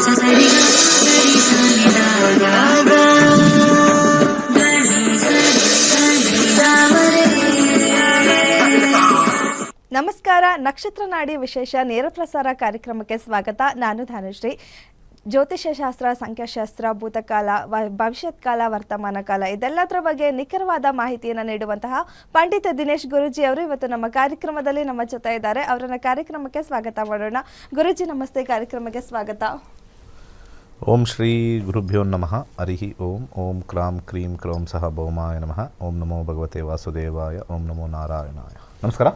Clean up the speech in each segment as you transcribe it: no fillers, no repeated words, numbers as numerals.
ನಮಸ್ಕಾರ. ನಕ್ಷತ್ರ ನಾಡಿ ವಿಶೇಷ ನೇರ ಪ್ರಸಾರ ಕಾರ್ಯಕ್ರಮಕ್ಕೆ ಸ್ವಾಗತ. ನಾನು ಧನುಶ್ರೀ. ಜ್ಯೋತಿಷ್ಯ ಶಾಸ್ತ್ರ, ಸಂಖ್ಯಾಶಾಸ್ತ್ರ, ಭೂತಕಾಲ, ಭವಿಷ್ಯತ್ ಕಾಲ, ವರ್ತಮಾನ ಕಾಲ ಇದೆಲ್ಲದರ ಬಗ್ಗೆ ನಿಖರವಾದ ಮಾಹಿತಿಯನ್ನು ನೀಡುವಂತಹ ಪಂಡಿತ ದಿನೇಶ್ ಗುರೂಜಿ ಅವರು ಇವತ್ತು ನಮ್ಮ ಕಾರ್ಯಕ್ರಮದಲ್ಲಿ ನಮ್ಮ ಜೊತೆ ಇದ್ದಾರೆ. ಅವರನ್ನ ಕಾರ್ಯಕ್ರಮಕ್ಕೆ ಸ್ವಾಗತ ಮಾಡೋಣ. ಗುರೂಜಿ ನಮಸ್ತೆ, ಕಾರ್ಯಕ್ರಮಕ್ಕೆ ಸ್ವಾಗತ. ಓಂ ಶ್ರೀ ಗುರುಭ್ಯೋ ನಮಃ. ಹರಿ ಓಂ. ಓಂ ಕ್ರಾಂ ಕ್ರೀಂ ಕ್ರೌಂ ಸಹ ಭೌಮಾಯ ನಮಃ. ಓಂ ನಮೋ ಭಗವತೆ ವಾಸುದೇವಾಯ. ಓಂ ನಮೋ ನಾರಾಯಣಾಯ. ನಮಸ್ಕಾರ.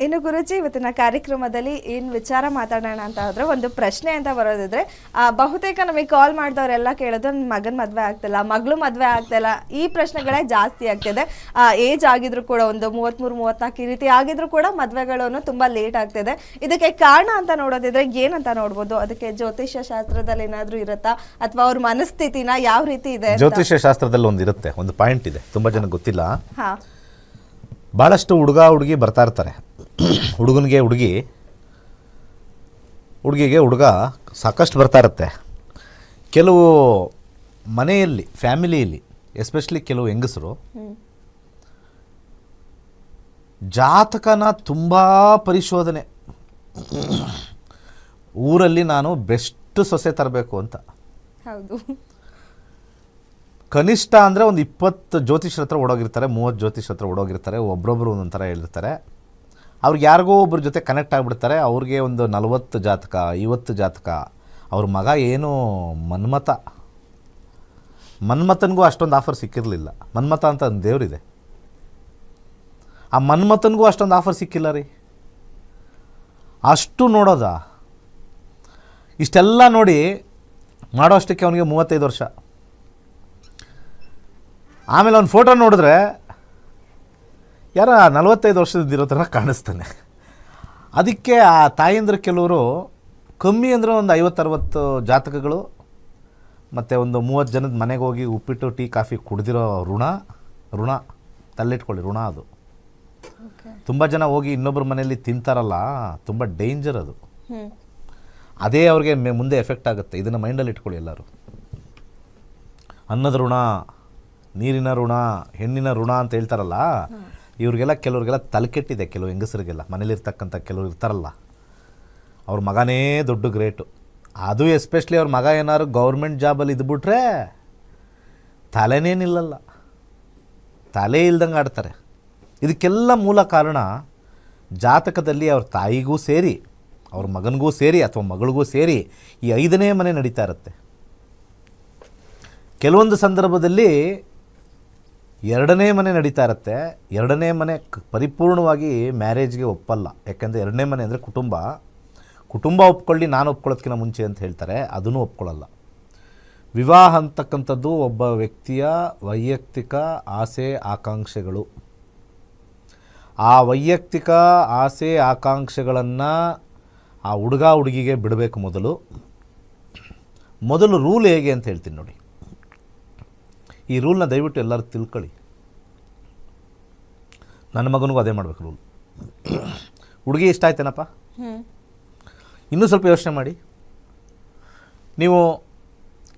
ಇನ್ನು ಗುರೂಜಿ ಇವತ್ತಿನ ಕಾರ್ಯಕ್ರಮದಲ್ಲಿ ಏನು ವಿಚಾರ ಮಾತಾಡೋಣ ಅಂತ ಹೋದ್ರೆ, ಒಂದು ಪ್ರಶ್ನೆ ಅಂತ ಬರೋದಿದ್ರೆ, ಬಹುತೇಕ ನಮಗೆ ಕಾಲ್ ಮಾಡಿದವರೆಲ್ಲ ಕೇಳೋದು ನನ್ನ ಮಗನ ಮದುವೆ ಆಗ್ತಿಲ್ಲ, ಮಗಳು ಮದುವೆ ಆಗ್ತಿಲ್ಲ, ಈ ಪ್ರಶ್ನೆಗಳೇ ಜಾಸ್ತಿ ಆಗ್ತಿದೆ. ಏಜ್ ಆಗಿದ್ರು ಕೂಡ ಒಂದು 33-34 ಈ ರೀತಿ ಆಗಿದ್ರು ಕೂಡ ಮದುವೆಗಳನ್ನು ತುಂಬಾ ಲೇಟ್ ಆಗ್ತಿದೆ. ಇದಕ್ಕೆ ಕಾರಣ ಅಂತ ನೋಡೋದಿದ್ರೆ ಏನಂತ ನೋಡ್ಬೋದು? ಅದಕ್ಕೆ ಜ್ಯೋತಿಷ್ಯ ಶಾಸ್ತ್ರದಲ್ಲಿ ಏನಾದ್ರೂ ಇರುತ್ತಾ, ಅಥವಾ ಅವ್ರ ಮನಸ್ಥಿತಿನ ಯಾವ ರೀತಿ ಇದೆ? ಜ್ಯೋತಿಷ್ಯ ಶಾಸ್ತ್ರದಲ್ಲಿ ಒಂದು ಇರುತ್ತೆ, ಒಂದು ಪಾಯಿಂಟ್ ಇದೆ, ತುಂಬಾ ಜನ ಗೊತ್ತಿಲ್ಲ. ಹಾ, ಭಾಳಷ್ಟು ಹುಡುಗ ಹುಡುಗಿ ಬರ್ತಾ ಇರ್ತಾರೆ. ಹುಡುಗನಿಗೆ ಹುಡುಗಿ, ಹುಡುಗಿಗೆ ಹುಡುಗ ಸಾಕಷ್ಟು ಬರ್ತಾ ಇರುತ್ತೆ. ಕೆಲವು ಮನೆಯಲ್ಲಿ, ಫ್ಯಾಮಿಲಿಯಲ್ಲಿ ಎಸ್ಪೆಷಲಿ ಕೆಲವು ಹೆಂಗಸರು ಜಾತಕನ ತುಂಬ ಪರಿಶೋಧನೆ, ಊರಲ್ಲಿ ನಾನು ಬೆಸ್ಟ್ ಸೊಸೆ ತರಬೇಕು ಅಂತ. ಹೌದು. ಕನಿಷ್ಠ ಅಂದರೆ ಒಂದು 20 ಜ್ಯೋತಿಷ್ಯರ ಹತ್ರ ಓಡೋಗಿರ್ತಾರೆ, 30 ಜ್ಯೋತಿಷ್ಯರ ಹತ್ರ ಓಡೋಗಿರ್ತಾರೆ. ಒಬ್ಬರೊಬ್ಬರು ಒಂದೊಂಥರ ಹೇಳಿರ್ತಾರೆ. ಅವ್ರಿಗೆ ಯಾರಿಗೋ ಒಬ್ಬರ ಜೊತೆ ಕನೆಕ್ಟ್ ಆಗಿಬಿಡ್ತಾರೆ. ಅವ್ರಿಗೆ ಒಂದು 40 ಜಾತಕ, 50 ಜಾತಕ. ಅವ್ರ ಮಗ ಏನು ಮನ್ಮಥನಿಗೂ ಅಷ್ಟೊಂದು ಆಫರ್ ಸಿಕ್ಕಿರಲಿಲ್ಲ. ಮನ್ಮಥ ಅಂತ ಒಂದು ದೇವರಿದೆ, ಆ ಮನ್ಮಥನಿಗೂ ಅಷ್ಟೊಂದು ಆಫರ್ ಸಿಕ್ಕಿಲ್ಲ ರೀ. ಅಷ್ಟು ನೋಡೋದ, ಇಷ್ಟೆಲ್ಲ ನೋಡಿ ಮಾಡೋ ಅಷ್ಟಕ್ಕೆ ಅವನಿಗೆ 35 ವರ್ಷ. ಆಮೇಲೆ ಅವ್ನ ಫೋಟೋ ನೋಡಿದ್ರೆ ಯಾರ 45 ವರ್ಷದಿರೋ ಥರ ಕಾಣಿಸ್ತಾನೆ. ಅದಕ್ಕೆ ಆ ತಾಯಂದ್ರ ಕೆಲವರು ಕಮ್ಮಿ ಅಂದರೆ ಒಂದು 50-60 ಜಾತಕಗಳು ಮತ್ತು ಒಂದು 30 ಜನದ ಮನೆಗೆ ಹೋಗಿ ಉಪ್ಪಿಟ್ಟು ಟೀ ಕಾಫಿ ಕುಡ್ದಿರೋ ಋಣ ತಲ್ಲಿಟ್ಕೊಳ್ಳಿ, ಋಣ ಅದು. ತುಂಬ ಜನ ಹೋಗಿ ಇನ್ನೊಬ್ಬರ ಮನೆಯಲ್ಲಿ ತಿಂತಾರಲ್ಲ, ತುಂಬ ಡೇಂಜರ್ ಅದು. ಅದೇ ಅವ್ರಿಗೆ ಮುಂದೆ ಎಫೆಕ್ಟ್ ಆಗುತ್ತೆ. ಇದನ್ನು ಮೈಂಡಲ್ಲಿ ಇಟ್ಕೊಳ್ಳಿ ಎಲ್ಲರೂ. ಅನ್ನದ ಋಣ, ನೀರಿನ ಋಣ, ಹೆಣ್ಣಿನ ಋಣ ಅಂತ ಹೇಳ್ತಾರಲ್ಲ, ಇವ್ರಿಗೆಲ್ಲ ಕೆಲವ್ರಿಗೆಲ್ಲ ತಲೆಕೆಟ್ಟಿದೆ. ಕೆಲವು ಹೆಂಗಸರಿಗೆಲ್ಲ ಮನೇಲಿರ್ತಕ್ಕಂಥ ಕೆಲವ್ರು ಇರ್ತಾರಲ್ಲ, ಅವ್ರ ಮಗನೇ ದೊಡ್ಡ ಗ್ರೇಟು. ಅದು ಎಸ್ಪೆಷಲಿ ಅವ್ರ ಮಗ ಏನಾದ್ರು ಗೌರ್ಮೆಂಟ್ ಜಾಬಲ್ಲಿ ಇದ್ಬಿಟ್ರೆ ತಲೆನೇ ನಿಲ್ಲಲ್ಲ, ತಲೆ ಇಲ್ದಂಗೆ ಆಡ್ತಾರೆ. ಇದಕ್ಕೆಲ್ಲ ಮೂಲ ಕಾರಣ ಜಾತಕದಲ್ಲಿ ಅವ್ರ ತಾಯಿಗೂ ಸೇರಿ, ಅವ್ರ ಮಗನಿಗೂ ಸೇರಿ ಅಥವಾ ಮಗಳಿಗೂ ಸೇರಿ ಈ 5ನೇ ಮನೆ ನಡೀತಾ ಇರುತ್ತೆ. ಕೆಲವೊಂದು ಸಂದರ್ಭದಲ್ಲಿ 2ನೇ ಮನೆ ನಡೀತಾ ಇರುತ್ತೆ. 2ನೇ ಮನೆ ಪರಿಪೂರ್ಣವಾಗಿ ಮ್ಯಾರೇಜ್ಗೆ ಒಪ್ಪಲ್ಲ. ಯಾಕೆಂದರೆ 2ನೇ ಮನೆ ಅಂದರೆ ಕುಟುಂಬ ಒಪ್ಕೊಳ್ಳಿ, ನಾನು ಒಪ್ಕೊಳ್ಳೋದಕ್ಕಿಂತ ಮುಂಚೆ ಅಂತ ಹೇಳ್ತಾರೆ. ಅದನ್ನು ಒಪ್ಕೊಳ್ಳಲ್ಲ. ವಿವಾಹ ಅಂತಕ್ಕಂಥದ್ದು ಒಬ್ಬ ವ್ಯಕ್ತಿಯ ವೈಯಕ್ತಿಕ ಆಸೆ ಆಕಾಂಕ್ಷೆಗಳು. ಆ ವೈಯಕ್ತಿಕ ಆಸೆ ಆಕಾಂಕ್ಷೆಗಳನ್ನು ಆ ಹುಡುಗ ಹುಡುಗಿಗೆ ಬಿಡಬೇಕು. ಮೊದಲು ರೂಲ್ ಹೇಗೆ ಅಂತ ಹೇಳ್ತೀನಿ ನೋಡಿ. ಈ ರೂಲ್ನ ದಯವಿಟ್ಟು ಎಲ್ಲರೂ ತಿಳ್ಕೊಳ್ಳಿ. ನನ್ನ ಮಗನಿಗೂ ಅದೇ ಮಾಡಬೇಕು ರೂಲ್. ಹುಡುಗಿ ಇಷ್ಟ ಆಯ್ತೇನಪ್ಪ, ಇನ್ನೂ ಸ್ವಲ್ಪ ಯೋಚನೆ ಮಾಡಿ. ನೀವು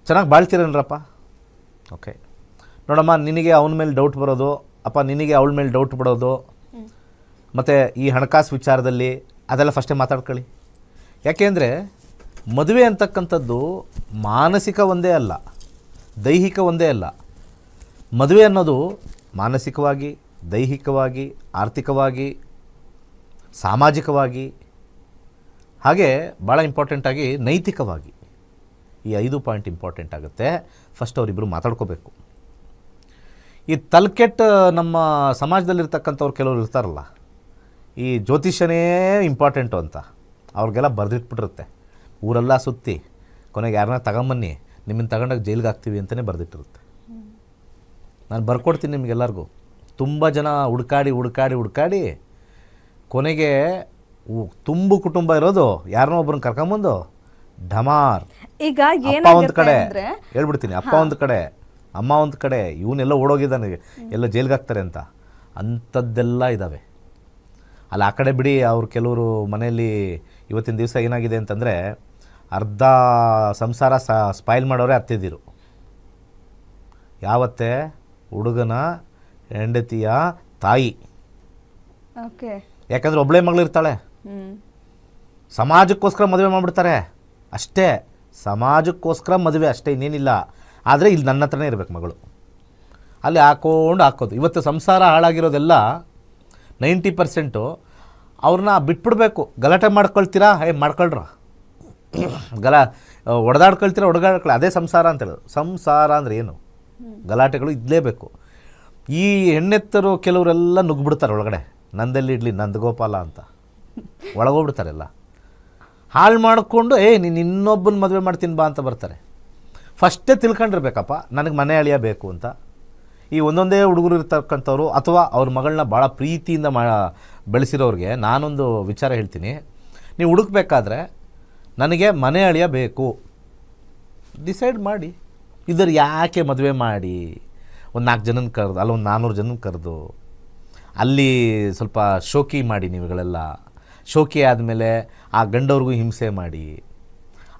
ಚೆನ್ನಾಗಿ ಬಾಳ್ತೀರೇನ್ರಪ್ಪ, ಓಕೆ. ನೋಡಮ್ಮ, ನಿನಗೆ ಅವನ ಮೇಲೆ ಡೌಟ್ ಬರೋದು, ಅಪ್ಪ ನಿನಗೆ ಅವಳ ಮೇಲೆ ಡೌಟ್ ಬಿಡೋದು, ಮತ್ತು ಈ ಹಣಕಾಸು ವಿಚಾರದಲ್ಲಿ ಅದೆಲ್ಲ ಫಸ್ಟೇ ಮಾತಾಡ್ಕೊಳ್ಳಿ. ಯಾಕೆಂದರೆ ಮದುವೆ ಅಂತಕ್ಕಂಥದ್ದು ಮಾನಸಿಕ ಒಂದೇ ಅಲ್ಲ, ದೈಹಿಕ ಒಂದೇ ಅಲ್ಲ. ಮದುವೆ ಅನ್ನೋದು ಮಾನಸಿಕವಾಗಿ, ದೈಹಿಕವಾಗಿ, ಆರ್ಥಿಕವಾಗಿ, ಸಾಮಾಜಿಕವಾಗಿ, ಹಾಗೆ ಭಾಳ ಇಂಪಾರ್ಟೆಂಟಾಗಿ ನೈತಿಕವಾಗಿ, ಈ 5 ಪಾಯಿಂಟ್ ಇಂಪಾರ್ಟೆಂಟ್ ಆಗುತ್ತೆ. ಫಸ್ಟ್ ಅವರಿಬ್ಬರು ಮಾತಾಡ್ಕೋಬೇಕು. ಈ ತಲೆಕೆಟ್ಟ ನಮ್ಮ ಸಮಾಜದಲ್ಲಿರ್ತಕ್ಕಂಥವ್ರು ಕೆಲವರು ಇರ್ತಾರಲ್ಲ, ಈ ಜ್ಯೋತಿಷ್ಯನೇ ಇಂಪಾರ್ಟೆಂಟು ಅಂತ ಅವ್ರಿಗೆಲ್ಲ ಬರೆದಿಟ್ಬಿಟ್ಟಿರುತ್ತೆ. ಊರೆಲ್ಲ ಸುತ್ತಿ ಕೊನೆಗೆ ಯಾರನ್ನ ತಗೊಂಬನ್ನಿ, ನಿಮ್ಮನ್ನು ತಗೊಂಡಾಗ ಜೈಲಿಗೆ ಹಾಕ್ತೀವಿ ಅಂತಲೇ ಬರೆದಿಟ್ಟಿರುತ್ತೆ. ನಾನು ಬರ್ಕೊಡ್ತೀನಿ ನಿಮಗೆಲ್ಲರಿಗೂ. ತುಂಬ ಜನ ಹುಡ್ಕಾಡಿ ಕೊನೆಗೆ ತುಂಬು ಕುಟುಂಬ ಇರೋದು ಯಾರನ್ನೋ ಒಬ್ಬರನ್ನ ಕರ್ಕೊಂಬಂದು ಢಮಾರ್. ಈಗ ಅಪ್ಪ ಒಂದು ಕಡೆ ಹೇಳ್ಬಿಡ್ತೀನಿ, ಅಪ್ಪ ಒಂದು ಕಡೆ, ಅಮ್ಮ ಒಂದು ಕಡೆ, ಇವನ್ನೆಲ್ಲ ಓಡೋಗಿದ್ದಾನೆ, ಎಲ್ಲ ಜೈಲಿಗೆ ಹಾಕ್ತಾರೆ ಅಂತ. ಅಂಥದ್ದೆಲ್ಲ ಇದ್ದಾವೆ. ಅಲ್ಲಿ ಆ ಕಡೆ ಬಿಡಿ. ಅವ್ರು ಕೆಲವರು ಮನೆಯಲ್ಲಿ ಇವತ್ತಿನ ದಿವಸ ಏನಾಗಿದೆ ಅಂತಂದರೆ, ಅರ್ಧ ಸಂಸಾರ ಸ್ಪಾಯ್ಲ್ ಮಾಡೋರೆ ಅತ್ತೆದಿರು. ಯಾವತ್ತೇ ಹುಡುಗನ ಹೆಂಡತಿಯ ತಾಯಿ. ಓಕೆ. ಯಾಕಂದರೆ ಒಬ್ಬಳೇ ಮಗಳಿರ್ತಾಳೆ, ಸಮಾಜಕ್ಕೋಸ್ಕರ ಮದುವೆ ಮಾಡಿಬಿಡ್ತಾರೆ ಅಷ್ಟೇ. ಸಮಾಜಕ್ಕೋಸ್ಕರ ಮದುವೆ ಅಷ್ಟೇ, ಇನ್ನೇನಿಲ್ಲ. ಆದರೆ ಇಲ್ಲಿ ನನ್ನ ಹತ್ರನೇ ಇರಬೇಕು ಮಗಳು, ಅಲ್ಲಿ ಹಾಕೋದು. ಇವತ್ತು ಸಂಸಾರ ಹಾಳಾಗಿರೋದೆಲ್ಲ 90% ಅವ್ರನ್ನ ಬಿಟ್ಬಿಡ್ಬೇಕು. ಗಲಾಟೆ ಮಾಡ್ಕೊಳ್ತೀರಾ, ಮಾಡ್ಕೊಳ್ರ. ಹೊಡೆದಾಡ್ಕೊಳ್ತೀರಾ. ಅದೇ ಸಂಸಾರ ಅಂತ ಹೇಳೋದು. ಸಂಸಾರ ಅಂದರೆ ಏನು? ಗಲಾಟೆಗಳು ಇದ್ಲೇಬೇಕು. ಈ ಹೆಣ್ಣೆತ್ತರು ಕೆಲವರೆಲ್ಲ ನುಗ್ಗಿಬಿಡ್ತಾರೆ ಒಳಗಡೆ, ನಂದಲ್ಲಿ ಇಡ್ಲಿ ನಂದಗೋಪಾಲ ಅಂತ ಒಳಗೋಗ್ಬಿಡ್ತಾರೆಲ್ಲ. ಹಾಳು ಮಾಡಿಕೊಂಡು ನೀನು ಇನ್ನೊಬ್ಬನ ಮದುವೆ ಮಾಡ್ತೀನಿ ಬಾ ಅಂತ ಬರ್ತಾರೆ. ಫಸ್ಟೇ ತಿಳ್ಕೊಂಡಿರ್ಬೇಕಪ್ಪ, ನನಗೆ ಮನೆ ಅಳಿಯ ಬೇಕು ಅಂತ. ಈ ಒಂದೊಂದೇ ಹುಡುಗರು ಇರ್ತಕ್ಕಂಥವ್ರು ಅಥವಾ ಅವ್ರ ಮಗಳನ್ನ ಭಾಳ ಪ್ರೀತಿಯಿಂದ ಬೆಳೆಸಿರೋರಿಗೆ ನಾನೊಂದು ವಿಚಾರ ಹೇಳ್ತೀನಿ. ನೀವು ಹುಡುಕ್ಬೇಕಾದ್ರೆ ನನಗೆ ಮನೆ ಅಳಿಯ ಬೇಕು ಡಿಸೈಡ್ ಮಾಡಿ. ಇದರ ಯಾಕೆ ಮದುವೆ ಮಾಡಿ ಒಂದು 4 ಜನನ ಕರೆದು, ಅಲ್ಲ ಒಂದು 400 ಜನನ ಕರೆದು ಅಲ್ಲಿ ಸ್ವಲ್ಪ ಶೋಕಿ ಮಾಡಿ. ನೀವುಗಳೆಲ್ಲ ಶೋಕಿ ಆದಮೇಲೆ ಆ ಗಂಡವ್ರಿಗೂ ಹಿಂಸೆ ಮಾಡಿ,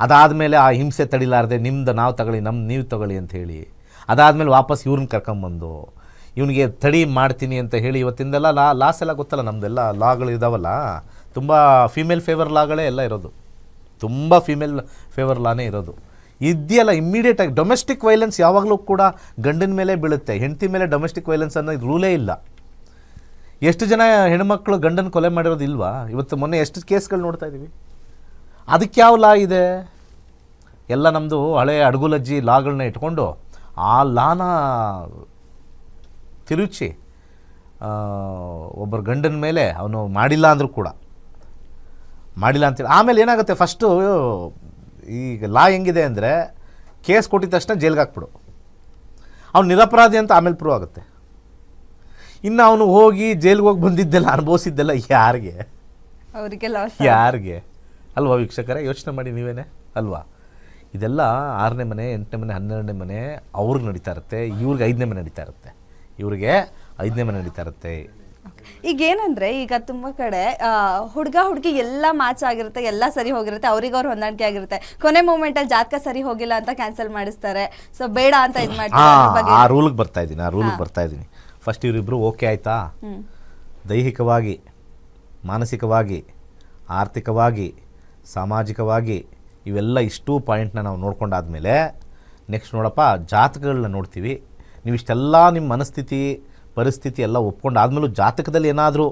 ಅದಾದಮೇಲೆ ಆ ಹಿಂಸೆ ತಡಿಲಾರದೆ ನಿಮ್ದು ನಾವು ತಗೊಳ್ಳಿ, ನೀವು ತಗೊಳ್ಳಿ ಅಂತ ಹೇಳಿ, ಅದಾದಮೇಲೆ ವಾಪಸ್ ಇವ್ರನ್ನ ಕರ್ಕೊಂಬಂದು ಇವನಿಗೆ ತಡಿ ಮಾಡ್ತೀನಿ ಅಂತ ಹೇಳಿ. ಇವತ್ತಿಂದೆಲ್ಲ ಲಾಸ್ ಎಲ್ಲ ಗೊತ್ತಲ್ಲ, ನಮ್ಮದೆಲ್ಲ ಲಾಗಳು ಇದಾವಲ್ಲ, ತುಂಬ ಫೀಮೇಲ್ ಫೇವರ್ ಲಾಗಳೇ ಎಲ್ಲ ಇರೋದು, ತುಂಬ ಫೀಮೇಲ್ ಫೇವರ್ ಲಾನೇ ಇರೋದು. ಇದೆಯಲ್ಲ ಇಮ್ಮಿಡಿಯೇಟಾಗಿ ಡೊಮೆಸ್ಟಿಕ್ ವೈಲೆನ್ಸ್ ಯಾವಾಗಲೂ ಕೂಡ ಗಂಡನ ಮೇಲೆ ಬೀಳುತ್ತೆ, ಹೆಂಡತಿ ಮೇಲೆ ಡೊಮೆಸ್ಟಿಕ್ ವೈಲೆನ್ಸ್ ಅನ್ನೋ ರೂಲೇ ಇಲ್ಲ. ಎಷ್ಟು ಜನ ಹೆಣ್ಮಕ್ಳು ಗಂಡನ ಕೊಲೆ ಮಾಡಿರೋದು ಇಲ್ವಾ? ಇವತ್ತು ಮೊನ್ನೆ ಎಷ್ಟು ಕೇಸ್ಗಳು ನೋಡ್ತಾ ಇದ್ದೀವಿ. ಅದಕ್ಕೆ ಯಾವ ಲಾ ಇದೆ? ಎಲ್ಲ ನಮ್ಮದು ಹಳೆ ಅಡುಗುಲಜ್ಜಿ ಲಾಗಳನ್ನ ಇಟ್ಕೊಂಡು ಆ ಲಾನ ತಿರುಚಿ ಒಬ್ಬರು ಗಂಡನ ಮೇಲೆ ಅವನು ಮಾಡಿಲ್ಲ ಅಂದರೂ ಕೂಡ ಮಾಡಿಲ್ಲ ಅಂತೇಳಿ ಆಮೇಲೆ ಏನಾಗುತ್ತೆ, ಫಸ್ಟು ಈಗ ಲಾ ಹೆಂಗಿದೆ ಅಂದರೆ ಕೇಸ್ ಕೊಟ್ಟಿದ ತಕ್ಷಣ ಜೈಲ್ಗೆ ಹಾಕ್ಬಿಡು, ಅವ್ನು ನಿರಪರಾಧಿ ಅಂತ ಆಮೇಲೆ ಪ್ರೂವ್ ಆಗುತ್ತೆ. ಇನ್ನು ಅವನು ಹೋಗಿ ಜೈಲ್ಗೆ ಹೋಗಿ ಬಂದಿದ್ದೆಲ್ಲ ಅನುಭವಿಸಿದ್ದೆಲ್ಲ ಯಾರಿಗೆ? ಅವರಿಗೆ ಲಾಸ್. ಯಾರಿಗೆ ಅಲ್ವಾ ವೀಕ್ಷಕರೇ? ಯೋಚನೆ ಮಾಡಿ ನೀವೇನೆ ಅಲ್ವಾ? ಇದೆಲ್ಲ 6ನೇ ಮನೆ, 8ನೇ ಮನೆ, 12ನೇ ಮನೆ ಅವ್ರಿಗೆ ನಡೀತಾ ಇರುತ್ತೆ, ಇವ್ರಿಗೆ 5ನೇ ಮನೆ ನಡೀತಾ ಇರುತ್ತೆ, ಇವ್ರಿಗೆ 5ನೇ ಮನೆ ನಡೀತಾ ಇರುತ್ತೆ. ಈಗ ಏನಂದ್ರೆ, ಈಗ ತುಂಬಾ ಕಡೆ ಹುಡುಗ ಹುಡುಗಿ ಎಲ್ಲ ಮ್ಯಾಚ್ ಆಗಿರುತ್ತೆ, ಎಲ್ಲ ಸರಿ ಹೋಗಿರುತ್ತೆ, ಅವ್ರಿಗವ್ರು ಹೊಂದಾಣಿಕೆ ಆಗಿರುತ್ತೆ, ಕೊನೆ ಮೂಮೆಂಟ್ ಅಲ್ಲಿ ಜಾತಕ ಸರಿ ಹೋಗಿಲ್ಲ ಅಂತ ಕ್ಯಾನ್ಸಲ್ ಮಾಡಿಸ್ತಾರೆ. ಸೊ ಬೇಡ ಅಂತ ಇದು ಮಾಡ್ತಾರೆ. ಆ ರೂಲ್ಗೆ ಬರ್ತಾ ಇದ್ದೀನಿ. ಫಸ್ಟ್ ಇವರಿಬ್ರು ಓಕೆ ಆಯ್ತಾ, ದೈಹಿಕವಾಗಿ, ಮಾನಸಿಕವಾಗಿ, ಆರ್ಥಿಕವಾಗಿ, ಸಾಮಾಜಿಕವಾಗಿ ಇವೆಲ್ಲ ಇಷ್ಟು ಪಾಯಿಂಟ್ನ ನಾವು ನೋಡ್ಕೊಂಡಾದ್ಮೇಲೆ ನೆಕ್ಸ್ಟ್ ನೋಡಪ್ಪ ಜಾತಕಗಳನ್ನ ನೋಡ್ತೀವಿ. ನೀವು ಇಷ್ಟೆಲ್ಲ ನಿಮ್ಮ ಮನಸ್ಥಿತಿ ಪರಿಸ್ಥಿತಿ ಎಲ್ಲ ಒಪ್ಕೊಂಡಾದ್ಮೇಲೂ ಜಾತಕದಲ್ಲಿ ಏನಾದರೂ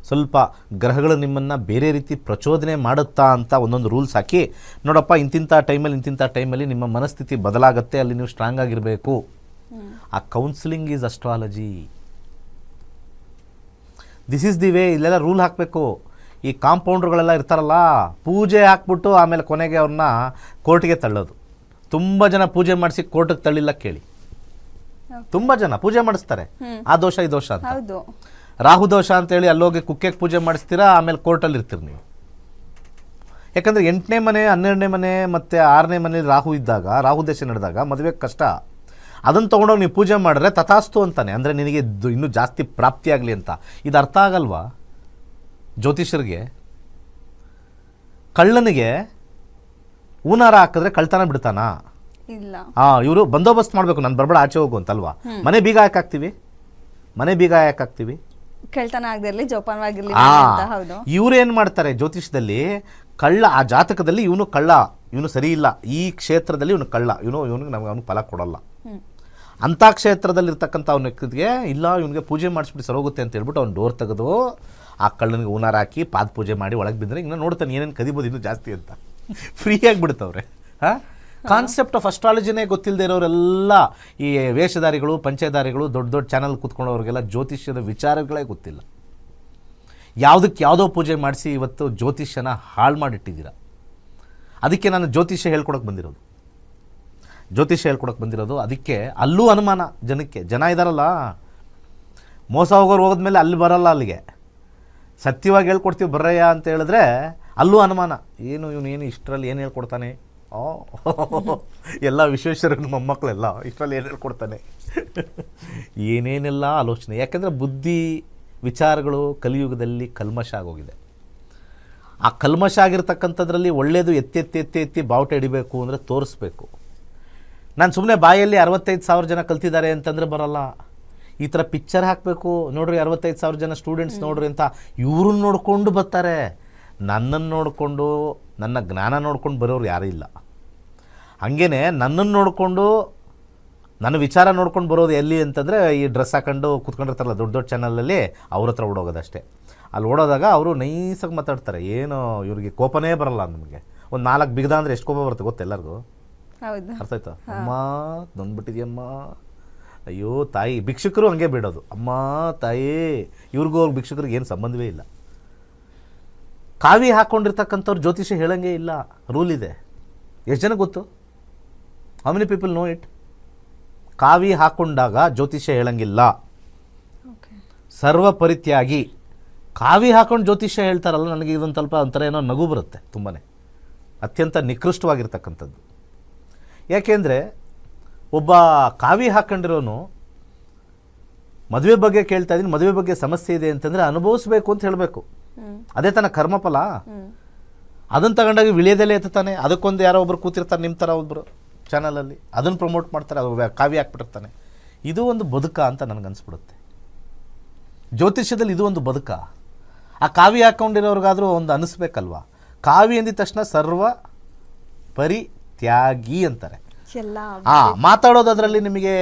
ಸ್ವಲ್ಪ ಗ್ರಹಗಳು ನಿಮ್ಮನ್ನು ಬೇರೆ ರೀತಿ ಪ್ರಚೋದನೆ ಮಾಡುತ್ತಾ ಅಂತ ಒಂದೊಂದು ರೂಲ್ಸ್ ಹಾಕಿ, ನೋಡಪ್ಪ ಇಂತಿಂಥ ಟೈಮಲ್ಲಿ ನಿಮ್ಮ ಮನಸ್ಥಿತಿ ಬದಲಾಗುತ್ತೆ, ಅಲ್ಲಿ ನೀವು ಸ್ಟ್ರಾಂಗ್ ಆಗಿರಬೇಕು. ಆ counselling is astrology. This is the way. ಇಲ್ಲೆಲ್ಲ ರೂಲ್ ಹಾಕಬೇಕು. ಈ ಕಾಂಪೌಂಡ್ರುಗಳೆಲ್ಲ ಇರ್ತಾರಲ್ಲ, ಪೂಜೆ ಹಾಕ್ಬಿಟ್ಟು ಆಮೇಲೆ ಕೊನೆಗೆ ಅವ್ರನ್ನ ಕೋರ್ಟಿಗೆ ತಳ್ಳೋದು. ತುಂಬ ಜನ ಪೂಜೆ ಮಾಡಿಸಿ ಕೋರ್ಟಿಗೆ ತಳ್ಳಿಲ್ಲ ಕೇಳಿ. ತುಂಬ ಜನ ಪೂಜೆ ಮಾಡಿಸ್ತಾರೆ, ಆ ದೋಷ ಈ ದೋಷ ಅಂತ, ರಾಹು ದೋಷ ಅಂತೇಳಿ ಅಲ್ಲೋಗಿ ಕುಕ್ಕೆಗೆ ಪೂಜೆ ಮಾಡಿಸ್ತೀರಾ, ಆಮೇಲೆ ಕೋರ್ಟಲ್ಲಿ ಇರ್ತೀರಿ ನೀವು. ಯಾಕಂದರೆ 8ನೇ ಮನೆ, 12ನೇ ಮನೆ ಮತ್ತು 6ನೇ ಮನೇಲಿ ರಾಹು ಇದ್ದಾಗ, ರಾಹು ದೇಶ ನಡೆದಾಗ ಮದುವೆ ಕಷ್ಟ. ಅದನ್ನು ತೊಗೊಂಡೋಗಿ ನೀವು ಪೂಜೆ ಮಾಡಿದ್ರೆ ತಥಾಸ್ತು ಅಂತಾನೆ, ಅಂದರೆ ನಿನಗೆ ಇನ್ನೂ ಜಾಸ್ತಿ ಪ್ರಾಪ್ತಿಯಾಗಲಿ ಅಂತ. ಇದು ಅರ್ಥ ಆಗಲ್ವಾ ಜ್ಯೋತಿಷರಿಗೆ? ಕಳ್ಳನಿಗೆ ಹೂನಾರ ಹಾಕಿದ್ರೆ ಕಳ್ತನ ಬಿಡ್ತಾನ? ಇಲ್ಲ. ಇವರು ಬಂದೋಬಸ್ತ್ ಮಾಡಬೇಕು, ನಾನು ಬರ್ಬೇಡ ಆಚೆ ಹೋಗು ಅಂತಲ್ವಾ? ಮನೆ ಬೀಗ ಹಾಕಾಕ್ತೀವಿ, ಕಳ್ತನ ಆಗದಿರಲಿ, ಜೋಪಾನವಾಗಿರಲಿ. ಇವ್ರು ಏನು ಮಾಡ್ತಾರೆ ಜ್ಯೋತಿಷದಲ್ಲಿ, ಕಳ್ಳ ಆ ಜಾತಕದಲ್ಲಿ ಇವನು ಕಳ್ಳ, ಇವನು ಸರಿ ಇಲ್ಲ, ಈ ಕ್ಷೇತ್ರದಲ್ಲಿ ಇವನು ಕಳ್ಳ, ಇವನಿಗೆ ನಮ್ಗೆ ಅವನಿಗೆ ಫಲ ಕೊಡಲ್ಲ. ಅಂಥ ಕ್ಷೇತ್ರದಲ್ಲಿ ಇರ್ತಕ್ಕಂಥ ಅವನಿಗೆ ಇಲ್ಲ, ಇವನಿಗೆ ಪೂಜೆ ಮಾಡಿಸ್ಬಿಟ್ಟು ಸರೋಗುತ್ತೆ ಅಂತ ಹೇಳ್ಬಿಟ್ಟು ಅವ್ನು ಡೋರ್ ತೆಗೆದು ಆ ಕಳ್ಳನಿಗೆ ಹೂನಾರ ಹಾಕಿ ಪಾದ ಪೂಜೆ ಮಾಡಿ ಒಳಗೆ ಬಿದ್ದರೆ ಇನ್ನು ನೋಡ್ತಾನೆ ಏನೇನು ಕದಿಬೋದು ಇನ್ನೂ ಜಾಸ್ತಿ ಅಂತ. ಫ್ರೀಯಾಗಿ ಬಿಡ್ತವ್ರೆ. ಕಾನ್ಸೆಪ್ಟ್ ಆಫ್ ಅಸ್ಟ್ರಾಲಜಿನೇ ಗೊತ್ತಿಲ್ಲದೆ ಇರೋರೆಲ್ಲ ಈ ವೇಷಧಾರಿಗಳು, ಪಂಚೆಧಾರಿಗಳು, ದೊಡ್ಡ ದೊಡ್ಡ ಚಾನಲ್ ಕೂತ್ಕೊಂಡವ್ರಿಗೆಲ್ಲ ಜ್ಯೋತಿಷ್ಯದ ವಿಚಾರಗಳೇ ಗೊತ್ತಿಲ್ಲ. ಯಾವುದಕ್ಕೆ ಯಾವುದೋ ಪೂಜೆ ಮಾಡಿಸಿ ಇವತ್ತು ಜ್ಯೋತಿಷ್ಯನ ಹಾಳು ಮಾಡಿಟ್ಟಿದ್ದೀರ. ಅದಕ್ಕೆ ನಾನು ಜ್ಯೋತಿಷ್ಯ ಹೇಳ್ಕೊಡಕ್ಕೆ ಬಂದಿರೋದು. ಅದಕ್ಕೆ ಅಲ್ಲೂ ಅನುಮಾನ ಜನಕ್ಕೆ. ಜನ ಇದ್ದಾರಲ್ಲ, ಮೋಸ ಹೋಗೋರು ಹೋದ್ಮೇಲೆ ಅಲ್ಲಿ ಬರಲ್ಲ, ಅಲ್ಲಿಗೆ ಸತ್ಯವಾಗಿ ಹೇಳ್ಕೊಡ್ತೀವಿ ಬರ್ರಯ್ಯ ಅಂತ ಹೇಳಿದ್ರೆ ಅಲ್ಲೂ ಅನುಮಾನ. ಇವನು ಇಷ್ಟರಲ್ಲಿ ಏನು ಹೇಳ್ಕೊಡ್ತಾನೆ? ಎಲ್ಲ ವಿಶ್ವೇಶ್ವರನ ಮೊಮ್ಮಕ್ಕಳೆಲ್ಲ ಇಷ್ಟರಲ್ಲಿ ಏನು ಹೇಳ್ಕೊಡ್ತಾನೆ? ಏನೇನೆಲ್ಲ ಆಲೋಚನೆ. ಯಾಕೆಂದರೆ ಬುದ್ಧಿ ವಿಚಾರಗಳು ಕಲಿಯುಗದಲ್ಲಿ ಕಲ್ಮಶ ಆಗೋಗಿದೆ. ಆ ಕಲ್ಮಶ ಆಗಿರ್ತಕ್ಕಂಥದ್ರಲ್ಲಿ ಒಳ್ಳೆಯದು ಎತ್ತಿ ಎತ್ತಿ ಎತ್ತಿ ಎತ್ತಿ ಬಾವುಟ ಹಿಡಿಬೇಕು ಅಂದರೆ ತೋರಿಸ್ಬೇಕು. ನಾನು ಸುಮ್ಮನೆ ಬಾಯಲ್ಲಿ 65,000 ಜನ ಕಲ್ತಿದ್ದಾರೆ ಅಂತಂದರೆ ಬರೋಲ್ಲ. ಈ ಥರ ಪಿಕ್ಚರ್ ಹಾಕಬೇಕು, ನೋಡ್ರಿ 65,000 ಜನ ಸ್ಟೂಡೆಂಟ್ಸ್ ನೋಡ್ರಿ ಅಂತ ಇವ್ರನ್ನ ನೋಡಿಕೊಂಡು ಬರ್ತಾರೆ. ನನ್ನನ್ನು ನೋಡಿಕೊಂಡು, ನನ್ನ ಜ್ಞಾನ ನೋಡ್ಕೊಂಡು ಬರೋರು ಯಾರೂ ಇಲ್ಲ. ಹಾಗೇ ನನ್ನನ್ನು ನೋಡಿಕೊಂಡು, ನನ್ನ ವಿಚಾರ ನೋಡ್ಕೊಂಡು ಬರೋದು ಎಲ್ಲಿ ಅಂತಂದರೆ ಈ ಡ್ರೆಸ್ ಹಾಕೊಂಡು ಕೂತ್ಕೊಂಡಿರ್ತಾರಲ್ಲ ದೊಡ್ಡ ದೊಡ್ಡ ಚಾನಲಲ್ಲಿ, ಅವ್ರ ಹತ್ರ ಓಡೋಗೋದಷ್ಟೇ. ಅಲ್ಲಿ ಓಡೋದಾಗ ಅವರು ನೈಸಾಗಿ ಮಾತಾಡ್ತಾರೆ, ಏನು ಇವ್ರಿಗೆ ಕೋಪನೇ ಬರಲ್ಲ. ನಮಗೆ ಒಂದು 4 ಬಿಗದ ಅಂದರೆ ಎಷ್ಟು ಕೋಪ ಬರುತ್ತೆ ಗೊತ್ತು ಎಲ್ಲರಿಗೂ. ಹೌದು, ಅರ್ಥ ಆಯ್ತಾ? ಅಮ್ಮ ನೊಂದ್ಬಿಟ್ಟಿದ್ಯಮ್ಮ, ಅಯ್ಯೋ ತಾಯಿ. ಭಿಕ್ಷುಕರು ಹಂಗೆ ಬಿಡೋದು, ಅಮ್ಮ ತಾಯಿ. ಇವ್ರಿಗೂ ಅವ್ರ ಭಿಕ್ಷುಕರಿಗೆ ಏನು ಸಂಬಂಧವೇ ಇಲ್ಲ. ಕಾವಿ ಹಾಕ್ಕೊಂಡಿರ್ತಕ್ಕಂಥವ್ರು ಜ್ಯೋತಿಷ್ಯ ಹೇಳಂಗೆ ಇಲ್ಲ, ರೂಲ್ ಇದೆ. ಎಷ್ಟು ಜನ ಗೊತ್ತು? How many people know it? ಕಾವಿ ಹಾಕ್ಕೊಂಡಾಗ ಜ್ಯೋತಿಷ್ಯ ಹೇಳಂಗಿಲ್ಲ. ಸರ್ವ ಪರಿತ್ಯಾಗಿ. ಕಾವಿ ಹಾಕೊಂಡು ಜ್ಯೋತಿಷ್ಯ ಹೇಳ್ತಾರಲ್ಲ, ನನಗೆ ಇದೊಂದು ಸ್ವಲ್ಪ ಒಂಥರ ಏನೋ ನಗು ಬರುತ್ತೆ. ತುಂಬಾ ಅತ್ಯಂತ ನಿಕೃಷ್ಟವಾಗಿರ್ತಕ್ಕಂಥದ್ದು. ಯಾಕೆಂದರೆ ಒಬ್ಬ ಕಾವಿ ಹಾಕ್ಕೊಂಡಿರೋನು ಮದುವೆ ಬಗ್ಗೆ ಕೇಳ್ತಾ ಇದ್ದೀನಿ, ಮದುವೆ ಬಗ್ಗೆ ಸಮಸ್ಯೆ ಇದೆ ಅಂತಂದರೆ ಅನುಭವಿಸ್ಬೇಕು ಅಂತ ಹೇಳಬೇಕು. ಅದೇ ತನ್ನ ಕರ್ಮಫಲ. ಅದನ್ನು ತಗೊಂಡಾಗ ವಿಳಿಯದಲ್ಲೇ ಎತ್ತಾನೆ. ಅದಕ್ಕೊಂದು ಯಾರೋ ಒಬ್ರು ಕೂತಿರ್ತಾರೆ ನಿಮ್ಮ ಥರ ಒಬ್ಬರು ಚಾನಲಲ್ಲಿ, ಅದನ್ನು ಪ್ರಮೋಟ್ ಮಾಡ್ತಾರೆ. ಅದು ಕಾವಿ ಹಾಕ್ಬಿಟ್ಟಿರ್ತಾನೆ. ಇದು ಒಂದು ಬದುಕ ಅಂತ ನನಗನ್ಸ್ಬಿಡುತ್ತೆ. ಜ್ಯೋತಿಷ್ಯದಲ್ಲಿ ಇದು ಒಂದು ಬದುಕ. ಆ ಕಾವಿ ಹಾಕ್ಕೊಂಡಿರೋರ್ಗಾದರೂ ಒಂದು ಅನಿಸ್ಬೇಕಲ್ವ. ಕಾವಿ ಅಂದಿದ ತಕ್ಷಣ ಸರ್ವ ಪರಿತ್ಯಾಗಿ ಅಂತಾರೆ. ಮಾತಾಡೋದರಲ್ಲಿ ನಿಮಗೆ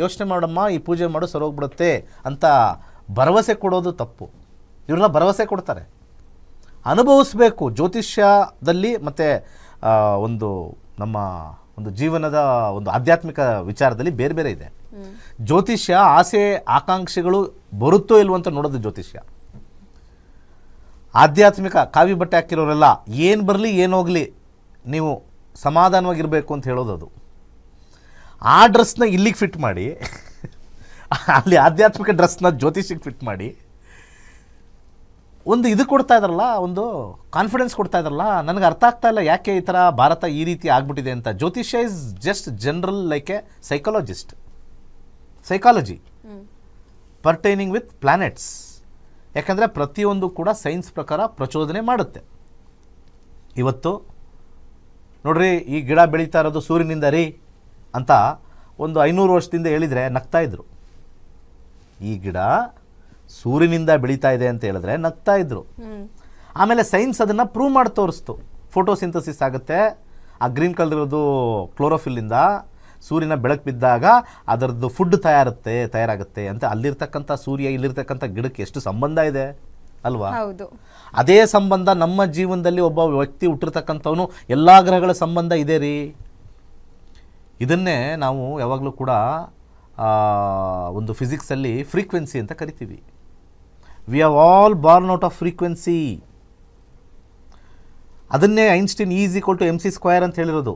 ಯೋಚನೆ ಮಾಡಮ್ಮ, ಈ ಪೂಜೆ ಮಾಡು ಸರೋಗ್ಬಿಡುತ್ತೆ ಅಂತ ಭರವಸೆ ಕೊಡೋದು ತಪ್ಪು. ಇವರೆಲ್ಲ ಭರವಸೆ ಕೊಡ್ತಾರೆ. ಅನುಭವಿಸ್ಬೇಕು. ಜ್ಯೋತಿಷ್ಯದಲ್ಲಿ ಮತ್ತು ಒಂದು ನಮ್ಮ ಒಂದು ಜೀವನದ ಒಂದು ಆಧ್ಯಾತ್ಮಿಕ ವಿಚಾರದಲ್ಲಿ ಬೇರೆ ಬೇರೆ ಇದೆ. ಜ್ಯೋತಿಷ್ಯ ಆಸೆ ಆಕಾಂಕ್ಷೆಗಳು ಬರುತ್ತೋ ಇಲ್ವೋ ಅಂತ ನೋಡೋದು ಜ್ಯೋತಿಷ್ಯ. ಆಧ್ಯಾತ್ಮಿಕ ಕಾವಿ ಬಟ್ಟೆ ಹಾಕಿರೋರೆಲ್ಲ ಏನು ಬರಲಿ ಏನೋಗಲಿ ನೀವು ಸಮಾಧಾನವಾಗಿರಬೇಕು ಅಂತ ಹೇಳೋದು. ಆ ಡ್ರೆಸ್ನ ಇಲ್ಲಿಗೆ ಫಿಟ್ ಮಾಡಿ, ಅಲ್ಲಿ ಆಧ್ಯಾತ್ಮಿಕ ಡ್ರೆಸ್ನ ಜ್ಯೋತಿಷಿಗೆ ಫಿಟ್ ಮಾಡಿ ಒಂದು ಇದು ಕೊಡ್ತಾ ಇದ್ದಾರಲ್ಲ, ಒಂದು ಕಾನ್ಫಿಡೆನ್ಸ್ ಕೊಡ್ತಾ ಇದ್ದಾರಲ್ಲ. ನನಗೆ ಅರ್ಥ ಆಗ್ತಾ ಇಲ್ಲ ಯಾಕೆ ಈ ಥರ ಭಾರತ ಈ ರೀತಿ ಆಗ್ಬಿಟ್ಟಿದೆ ಅಂತ. ಜ್ಯೋತಿಷ್ಯ is just general like A psychology pertaining with planets. ಯಾಕಂದರೆ ಪ್ರತಿಯೊಂದು ಕೂಡ ಸೈನ್ಸ್ ಪ್ರಕಾರ ಪ್ರಚೋದನೆ ಮಾಡುತ್ತೆ. ಇವತ್ತು ನೋಡ್ರಿ, ಈ ಗಿಡ ಬೆಳೀತಾ ಇರೋದು ಸೂರ್ಯನಿಂದ ರೀ ಅಂತ ಒಂದು 500 ವರ್ಷದಿಂದ ಹೇಳಿದರೆ ನಗ್ತಾ ಇದ್ರು. ಈ ಗಿಡ ಸೂರ್ಯನಿಂದ ಬೆಳೀತಾ ಇದೆ ಅಂತ ಹೇಳಿದ್ರೆ ನಗ್ತಾ ಇದ್ರು. ಆಮೇಲೆ ಸೈನ್ಸ್ ಅದನ್ನು ಪ್ರೂವ್ ಮಾಡಿ ತೋರಿಸ್ತು. ಫೋಟೋಸಿಂಥಸಿಸ್ ಆಗುತ್ತೆ. ಆ ಗ್ರೀನ್ ಕಲರ್ ಇರೋದು ಕ್ಲೋರೋಫಿಲ್ಲಿಂದ ಸೂರ್ಯನ ಬೆಳಕು ಬಿದ್ದಾಗ ಅದರದ್ದು ಫುಡ್ ತಯಾರಾಗುತ್ತೆ ಅಂತ. ಅಲ್ಲಿರ್ತಕ್ಕಂಥ ಸೂರ್ಯ ಇಲ್ಲಿರ್ತಕ್ಕಂಥ ಗಿಡಕ್ಕೆ ಎಷ್ಟು ಸಂಬಂಧ ಇದೆ ಅಲ್ವಾ? ಅದೇ ಸಂಬಂಧ ನಮ್ಮ ಜೀವನದಲ್ಲಿ ಒಬ್ಬ ವ್ಯಕ್ತಿ ಹುಟ್ಟಿರ್ತಕ್ಕಂಥವನು ಎಲ್ಲ ಗ್ರಹಗಳ ಸಂಬಂಧ ಇದೆ ರೀ. ಇದನ್ನೇ ನಾವು ಯಾವಾಗಲೂ ಕೂಡ ಒಂದು ಫಿಸಿಕ್ಸಲ್ಲಿ ಫ್ರೀಕ್ವೆನ್ಸಿ ಅಂತ ಕರಿತೀವಿ. We are all Born out off frequency. ಅದನ್ನೇ ಐನ್ಸ್ಟೀನ್ E=mc² ಅಂತ ಹೇಳಿರೋದು.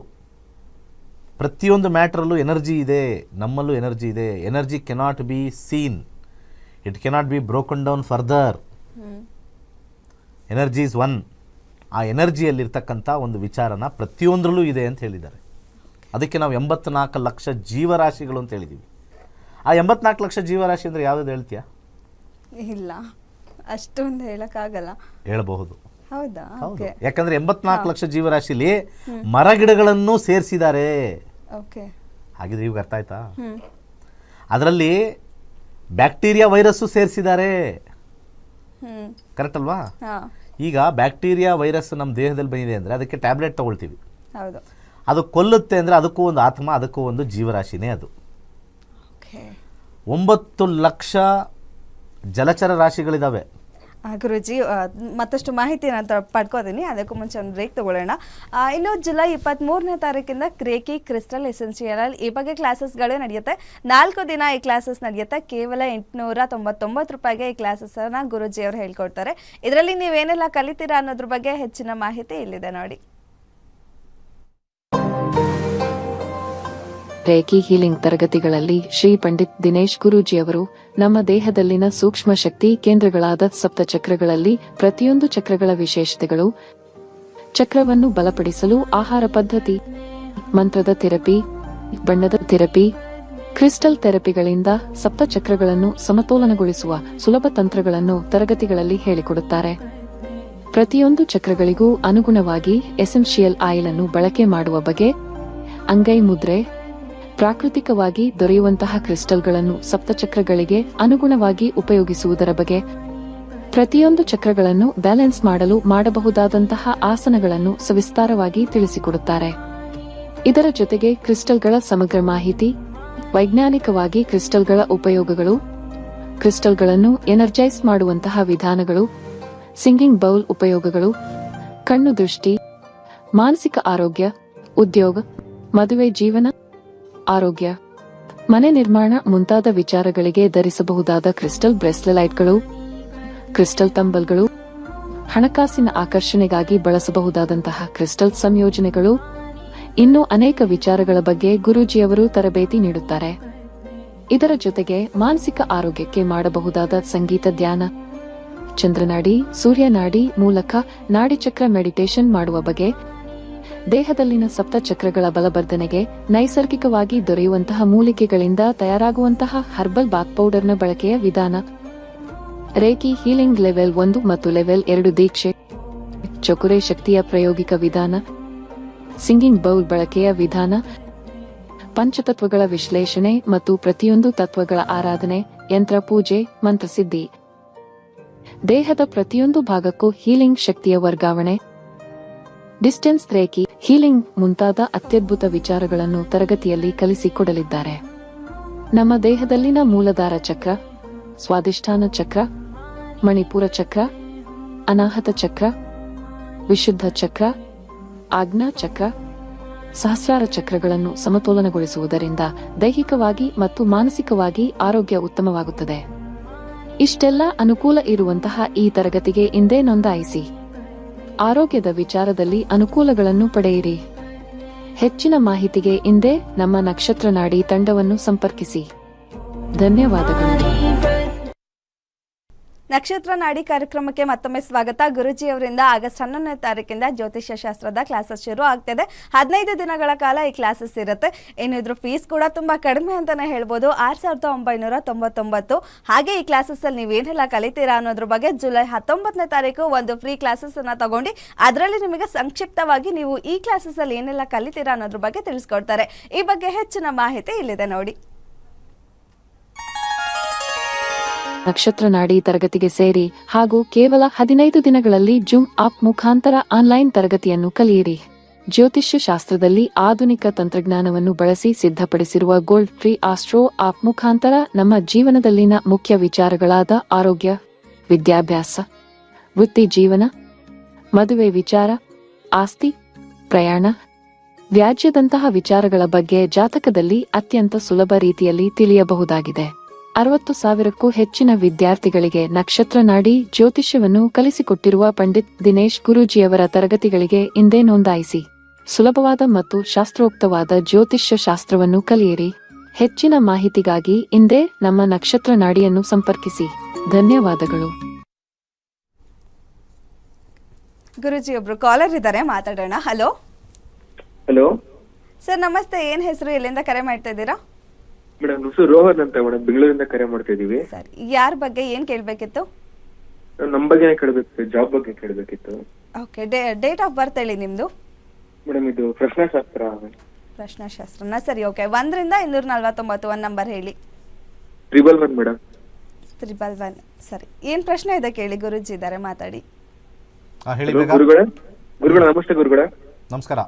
ಪ್ರತಿಯೊಂದು ಮ್ಯಾಟ್ರಲ್ಲೂ ಎನರ್ಜಿ ಇದೆ, ನಮ್ಮಲ್ಲೂ ಎನರ್ಜಿ ಇದೆ. Energy cannot be seen, it cannot be broken down further. Energy is one. ಆ ಎನರ್ಜಿಯಲ್ಲಿರ್ತಕ್ಕಂಥ ಒಂದು ವಿಚಾರನ ಪ್ರತಿಯೊಂದರಲ್ಲೂ ಇದೆ ಅಂತ ಹೇಳಿದ್ದಾರೆ. ಅದಕ್ಕೆ ನಾವು 84 ಲಕ್ಷ ಜೀವರಾಶಿಗಳು ಅಂತ ಹೇಳಿದ್ದೀವಿ. ಆ 84 ಲಕ್ಷ ಜೀವರಾಶಿ ಅಂದರೆ ಯಾವ್ದು ಹೇಳ್ತೀಯಾ? ಇಲ್ಲ, ಅಷ್ಟೊಂದು ಹೇಳಕ್ಕಾಗಲ್ಲ. ಹೇಳಬಹುದು. ಹೌದಾ? ಯಾಕಂದ್ರೆ 84 ಲಕ್ಷ ಜೀವರಾಶಿಲಿ ಮರಗಿಡಗಳನ್ನು ಸೇರಿಸಿದ್ದಾರೆ. ಹಾಗಿದ್ರೆ ಇವಾಗ ಅರ್ಥ ಆಯ್ತಾ? ಅದರಲ್ಲಿ ಬ್ಯಾಕ್ಟೀರಿಯಾ ವೈರಸ್ಸು ಸೇರಿಸಿದ್ದಾರೆ. ಕರೆಕ್ಟ್ ಅಲ್ವಾ? ಈಗ ಬ್ಯಾಕ್ಟೀರಿಯಾ ವೈರಸ್ ನಮ್ಮ ದೇಹದಲ್ಲಿ ಬಂದಿದೆ ಅಂದರೆ ಅದಕ್ಕೆ ಟ್ಯಾಬ್ಲೆಟ್ ತಗೊಳ್ತೀವಿ. ಅದು ಕೊಲ್ಲುತ್ತೆ ಅಂದರೆ ಅದಕ್ಕೂ ಒಂದು ಆತ್ಮ, ಅದಕ್ಕೂ ಒಂದು ಜೀವರಾಶಿನೇ ಅದು. 9 ಲಕ್ಷ ಜಲಚರ ರಾಶಿಗಳಿದ್ದಾವೆ. ಗುರುಜಿ, ಮತ್ತಷ್ಟು ಮಾಹಿತಿ ನಾನು ಪಡ್ಕೋತೀನಿ. ಅದಕ್ಕೂ ಮುಂಚೆ ಒಂದು ಬ್ರೇಕ್ ತಗೊಳ್ಳೋಣ. ಇನ್ನು ಜುಲೈ 23ನೇ ತಾರೀಕಿಂದ ರೇಖಿ ಕ್ರಿಸ್ಟಲ್ ಎಸೆನ್ಷಿಯಲ್ ಈ ಬಗ್ಗೆ ಕ್ಲಾಸಸ್ಗಳು ನಡೆಯುತ್ತೆ. 4 ದಿನ ಈ ಕ್ಲಾಸಸ್ ನಡೆಯುತ್ತೆ. ಕೇವಲ 899 ರೂಪಾಯಿಗೆ ಈ ಕ್ಲಾಸಸ್ಸನ್ನು ಗುರುಜಿ ಅವರು ಹೇಳ್ಕೊಡ್ತಾರೆ. ಇದರಲ್ಲಿ ನೀವೇನೆಲ್ಲ ಕಲಿತೀರಾ ಅನ್ನೋದ್ರ ಬಗ್ಗೆ ಹೆಚ್ಚಿನ ಮಾಹಿತಿ ಇಲ್ಲಿದೆ ನೋಡಿ. ರೇಖಿ ಹೀಲಿಂಗ್ ತರಗತಿಗಳಲ್ಲಿ ಶ್ರೀ ಪಂಡಿತ್ ದಿನೇಶ್ ಗುರೂಜಿಯವರು ನಮ್ಮ ದೇಹದಲ್ಲಿನ ಸೂಕ್ಷ್ಮ ಶಕ್ತಿ ಕೇಂದ್ರಗಳಾದ ಸಪ್ತ ಚಕ್ರಗಳಲ್ಲಿ ಪ್ರತಿಯೊಂದು ಚಕ್ರಗಳ ವಿಶೇಷತೆಗಳು, ಚಕ್ರವನ್ನು ಬಲಪಡಿಸಲು ಆಹಾರ ಪದ್ಧತಿ, ಮಂತ್ರದ ಥೆರಪಿ, ಬಣ್ಣದ ಥೆರಪಿ, ಕ್ರಿಸ್ಟಲ್ ಥೆರಪಿಗಳಿಂದ ಸಪ್ತ ಚಕ್ರಗಳನ್ನು ಸಮತೋಲನಗೊಳಿಸುವ ಸುಲಭ ತಂತ್ರಗಳನ್ನು ತರಗತಿಗಳಲ್ಲಿ ಹೇಳಿಕೊಡುತ್ತಾರೆ. ಪ್ರತಿಯೊಂದು ಚಕ್ರಗಳಿಗೂ ಅನುಗುಣವಾಗಿ ಎಸೆನ್ಷಿಯಲ್ ಆಯಿಲ್ ಅನ್ನು ಬಳಕೆ ಮಾಡುವ ಬಗೆ, ಅಂಗೈ ಮುದ್ರೆ, ಪ್ರಾಕೃತಿಕವಾಗಿ ದೊರೆಯುವಂತಹ ಕ್ರಿಸ್ಟಲ್ಗಳನ್ನು ಸಪ್ತಚಕ್ರಗಳಿಗೆ ಅನುಗುಣವಾಗಿ ಉಪಯೋಗಿಸುವುದರ ಬಗ್ಗೆ, ಪ್ರತಿಯೊಂದು ಚಕ್ರಗಳನ್ನು ಬ್ಯಾಲೆನ್ಸ್ ಮಾಡಲು ಮಾಡಬಹುದಾದಂತಹ ಆಸನಗಳನ್ನು ಸವಿಸ್ತಾರವಾಗಿ ತಿಳಿಸಿಕೊಡುತ್ತಾರೆ. ಇದರ ಜೊತೆಗೆ ಕ್ರಿಸ್ಟಲ್ಗಳ ಸಮಗ್ರ ಮಾಹಿತಿ, ವೈಜ್ಞಾನಿಕವಾಗಿ ಕ್ರಿಸ್ಟಲ್ಗಳ ಉಪಯೋಗಗಳು, ಕ್ರಿಸ್ಟಲ್ಗಳನ್ನು ಎನರ್ಜೈಸ್ ಮಾಡುವಂತಹ ವಿಧಾನಗಳು, ಸಿಂಗಿಂಗ್ ಬೌಲ್ ಉಪಯೋಗಗಳು, ಕಣ್ಣು ದೃಷ್ಟಿ, ಮಾನಸಿಕ ಆರೋಗ್ಯ, ಉದ್ಯೋಗ, ಮದುವೆ ಜೀವನ, ಆರೋಗ್ಯ, ಮನೆ ನಿರ್ಮಾಣ ಮುಂತಾದ ವಿಚಾರಗಳಿಗೆ ಧರಿಸಬಹುದಾದ ಕ್ರಿಸ್ಟಲ್ ಬ್ರೇಸ್ಲೆಟ್ಗಳು, ಕ್ರಿಸ್ಟಲ್ ತಂಬಲ್ಗಳು, ಹಣಕಾಸಿನ ಆಕರ್ಷಣೆಗಾಗಿ ಬಳಸಬಹುದಾದಂತಹ ಕ್ರಿಸ್ಟಲ್ ಸಂಯೋಜನೆಗಳು, ಇನ್ನೂ ಅನೇಕ ವಿಚಾರಗಳ ಬಗ್ಗೆ ಗುರೂಜಿಯವರು ತರಬೇತಿ ನೀಡುತ್ತಾರೆ. ಇದರ ಜೊತೆಗೆ ಮಾನಸಿಕ ಆರೋಗ್ಯಕ್ಕೆ ಮಾಡಬಹುದಾದ ಸಂಗೀತ ಧ್ಯಾನ, ಚಂದ್ರನಾಡಿ, ಸೂರ್ಯನಾಡಿ ಮೂಲಕ ನಾಡಿಚಕ್ರ ಮೆಡಿಟೇಷನ್ ಮಾಡುವ ಬಗೆ, ದೇಹದಲ್ಲಿನ ಸಪ್ತ ಚಕ್ರಗಳ ಬಲವರ್ಧನೆಗೆ ನೈಸರ್ಗಿಕವಾಗಿ ದೊರೆಯುವಂತಹ ಮೂಲಿಕೆಗಳಿಂದ ತಯಾರಾಗುವಂತಹ ಹರ್ಬಲ್ ಬಾತ್ ಪೌಡರ್ನ ಬಳಕೆಯ ವಿಧಾನ, ರೇಕಿ ಹೀಲಿಂಗ್ ಲೆವೆಲ್ 1 ಮತ್ತು ಲೆವೆಲ್ 2 ದೀಕ್ಷೆ, ಚಕುರೆ ಶಕ್ತಿಯ ಪ್ರಾಯೋಗಿಕ ವಿಧಾನ, ಸಿಂಗಿಂಗ್ ಬೌಲ್ ಬಳಕೆಯ ವಿಧಾನ, ಪಂಚತತ್ವಗಳ ವಿಶ್ಲೇಷಣೆ ಮತ್ತು ಪ್ರತಿಯೊಂದು ತತ್ವಗಳ ಆರಾಧನೆ, ಯಂತ್ರ ಪೂಜೆ, ಮಂತ್ರಸಿದ್ಧಿ, ದೇಹದ ಪ್ರತಿಯೊಂದು ಭಾಗಕ್ಕೂ ಹೀಲಿಂಗ್ ಶಕ್ತಿಯ ವರ್ಗಾವಣೆ, ಡಿಸ್ಟೆನ್ಸ್ ರೇಖಿ ಹೀಲಿಂಗ್ ಮುಂತಾದ ಅತ್ಯದ್ಭುತ ವಿಚಾರಗಳನ್ನು ತರಗತಿಯಲ್ಲಿ ಕಲಿಸಿಕೊಡಲಿದ್ದಾರೆ. ನಮ್ಮ ದೇಹದಲ್ಲಿನ ಮೂಲಾಧಾರ ಚಕ್ರ, ಸ್ವಾದಿಷ್ಠಾನ ಚಕ್ರ, ಮಣಿಪುರ ಚಕ್ರ, ಅನಾಹತ ಚಕ್ರ, ವಿಶುದ್ಧ ಚಕ್ರ, ಆಜ್ಞಾ ಚಕ್ರ, ಸಹಸ್ರಾರ ಚಕ್ರಗಳನ್ನು ಸಮತೋಲನಗೊಳಿಸುವುದರಿಂದ ದೈಹಿಕವಾಗಿ ಮತ್ತು ಮಾನಸಿಕವಾಗಿ ಆರೋಗ್ಯ ಉತ್ತಮವಾಗುತ್ತದೆ. ಇಷ್ಟೆಲ್ಲ ಅನುಕೂಲ ಇರುವಂತಹ ಈ ತರಗತಿಗೆ ಇಂದೇ ನೋಂದಾಯಿಸಿ ಆರೋಗ್ಯದ ವಿಚಾರದಲ್ಲಿ ಅನುಕೂಲಗಳನ್ನು ಪಡೆಯಿರಿ. ಹೆಚ್ಚಿನ ಮಾಹಿತಿಗೆ ಇಂದೇ ನಮ್ಮ ನಕ್ಷತ್ರ ನಾಡಿ ತಂಡವನ್ನು ಸಂಪರ್ಕಿಸಿ. ಧನ್ಯವಾದಗಳು. ನಕ್ಷತ್ರ ನಾಡಿ ಕಾರ್ಯಕ್ರಮಕ್ಕೆ ಮತ್ತೊಮ್ಮೆ ಸ್ವಾಗತ. ಗುರುಜಿ ಅವರಿಂದ ಆಗಸ್ಟ್ 11ನೇ ತಾರೀಕಿಂದ ಜ್ಯೋತಿಷ್ಯ ಶಾಸ್ತ್ರದ ಕ್ಲಾಸಸ್ ಶುರು ಆಗ್ತಿದೆ. 15 ದಿನಗಳ ಕಾಲ ಈ ಕ್ಲಾಸಸ್ ಇರುತ್ತೆ. ಏನಿದ್ರು ಫೀಸ್ ಕೂಡ ತುಂಬ ಕಡಿಮೆ ಅಂತಲೇ ಹೇಳ್ಬೋದು, 6,999. ಹಾಗೆ ಈ ಕ್ಲಾಸಸ್ಸಲ್ಲಿ ನೀವೇನೆಲ್ಲ ಕಲಿತೀರಾ ಅನ್ನೋದ್ರ ಬಗ್ಗೆ ಜುಲೈ 19ನೇ ತಾರೀಕು ಒಂದು ಫ್ರೀ ಕ್ಲಾಸಸ್ಸನ್ನು ತಗೊಂಡು ಅದರಲ್ಲಿ ನಿಮಗೆ ಸಂಕ್ಷಿಪ್ತವಾಗಿ ನೀವು ಈ ಕ್ಲಾಸಸ್ಸಲ್ಲಿ ಏನೆಲ್ಲ ಕಲಿತೀರಾ ಅನ್ನೋದ್ರ ಬಗ್ಗೆ ತಿಳಿಸ್ಕೊಡ್ತಾರೆ. ಈ ಬಗ್ಗೆ ಹೆಚ್ಚಿನ ಮಾಹಿತಿ ಇಲ್ಲಿದೆ ನೋಡಿ. ನಕ್ಷತ್ರ ನಾಡಿ ತರಗತಿಗೆ ಸೇರಿ ಹಾಗೂ ಕೇವಲ 15 ದಿನಗಳಲ್ಲಿ ಜೂಮ್ ಆಪ್ ಮುಖಾಂತರ ಆನ್ಲೈನ್ ತರಗತಿಯನ್ನು ಕಲಿಯಿರಿ. ಜ್ಯೋತಿಷ್ಯ ಶಾಸ್ತ್ರದಲ್ಲಿ ಆಧುನಿಕ ತಂತ್ರಜ್ಞಾನವನ್ನು ಬಳಸಿ ಸಿದ್ಧಪಡಿಸಿರುವ ಗೋಲ್ಡ್ ಫ್ರೀ ಆಸ್ಟ್ರೋ ಆಪ್ ಮುಖಾಂತರ ನಮ್ಮ ಜೀವನದಲ್ಲಿನ ಮುಖ್ಯ ವಿಚಾರಗಳಾದ ಆರೋಗ್ಯ, ವಿದ್ಯಾಭ್ಯಾಸ, ವೃತ್ತಿ ಜೀವನ, ಮದುವೆ ವಿಚಾರ, ಆಸ್ತಿ, ಪ್ರಯಾಣ, ವ್ಯಾಜ್ಯದಂತಹ ವಿಚಾರಗಳ ಬಗ್ಗೆ ಜಾತಕದಲ್ಲಿ ಅತ್ಯಂತ ಸುಲಭ ರೀತಿಯಲ್ಲಿ ತಿಳಿಯಬಹುದಾಗಿದೆ. 60,000ಕ್ಕೂ ಹೆಚ್ಚಿನ ವಿದ್ಯಾರ್ಥಿಗಳಿಗೆ ನಕ್ಷತ್ರ ನಾಡಿ ಜ್ಯೋತಿಷ್ಯವನ್ನು ಕಲಿಸಿಕೊಟ್ಟಿರುವ ಪಂಡಿತ್ ದಿನೇಶ್ ಗುರೂಜಿಯವರ ತರಗತಿಗಳಿಗೆ ಇಂದೇ ನೋಂದಾಯಿಸಿ ಸುಲಭವಾದ ಮತ್ತು ಶಾಸ್ತ್ರೋಕ್ತವಾದ ಜ್ಯೋತಿಷ್ಯ ಶಾಸ್ತ್ರವನ್ನು ಕಲಿಯಿರಿ. ಹೆಚ್ಚಿನ ಮಾಹಿತಿಗಾಗಿ ಇಂದೇ ನಮ್ಮ ನಕ್ಷತ್ರ ನಾಡಿಯನ್ನು ಸಂಪರ್ಕಿಸಿ. ಧನ್ಯವಾದಗಳು. ಗುರುಜಿ ಒಬ್ರು ಕಾಲರ್ ಇದ್ದಾರೆ, ಮಾತಾಡೋಣ. ಹಲೋ ಹಲೋ ಸರ್, ನಮಸ್ತೆ. ಏನ್ ಹೆಸರು, ಎಲ್ಲಿಂದ ಕರೆ ಮಾಡ್ತಾ ಇದ್ದೀರಾ? ಮೇಡಮ್ ಹೆಸರು ರೋಹನ್ ಅಂತ ಮೇಡಮ್, ಬೆಂಗಳೂರಿಂದ ಕರೆ ಮಾಡ್ತಾ ಇದೀವಿ. ಸರ್, ಯಾರ ಬಗ್ಗೆ ಏನ್ ಕೇಳ್ಬೇಕಿತ್ತು? ನಮ್ಮ ಬಗ್ಗೆ ಕೇಳಬೇಕಿತ್ತು, ಜಾಬ್ ಬಗ್ಗೆ ಕೇಳಬೇಕಿತ್ತು. ಓಕೆ, ಡೇಟ್ ಆಫ್ ಬರ್ತ್ ಹೇಳಿ ನಿಮ್ದು. ಮೇಡಮ್ ಇದು ಪ್ರಶ್ನಾಶಾಸ್ತ್ರ. ಪ್ರಶ್ನಾಶಾಸ್ತ್ರನ? ಸರಿ, ಓಕೆ. 1ರಿಂದ 249 ಒಂದು ನಂಬರ್ ಹೇಳಿ. 111 ಮೇಡಮ್. 111. ಸರಿ, ಏನ್ ಪ್ರಶ್ನೆ ಇದೆ ಕೇಳಿ, ಗುರುಜಿ ಇದ್ದಾರೆ, ಮಾತಾಡಿ. ಹೇಳಿ ಗುರುಗಳ. ನಮಸ್ತೆ ಗುರುಗಳ. ನಮಸ್ಕಾರ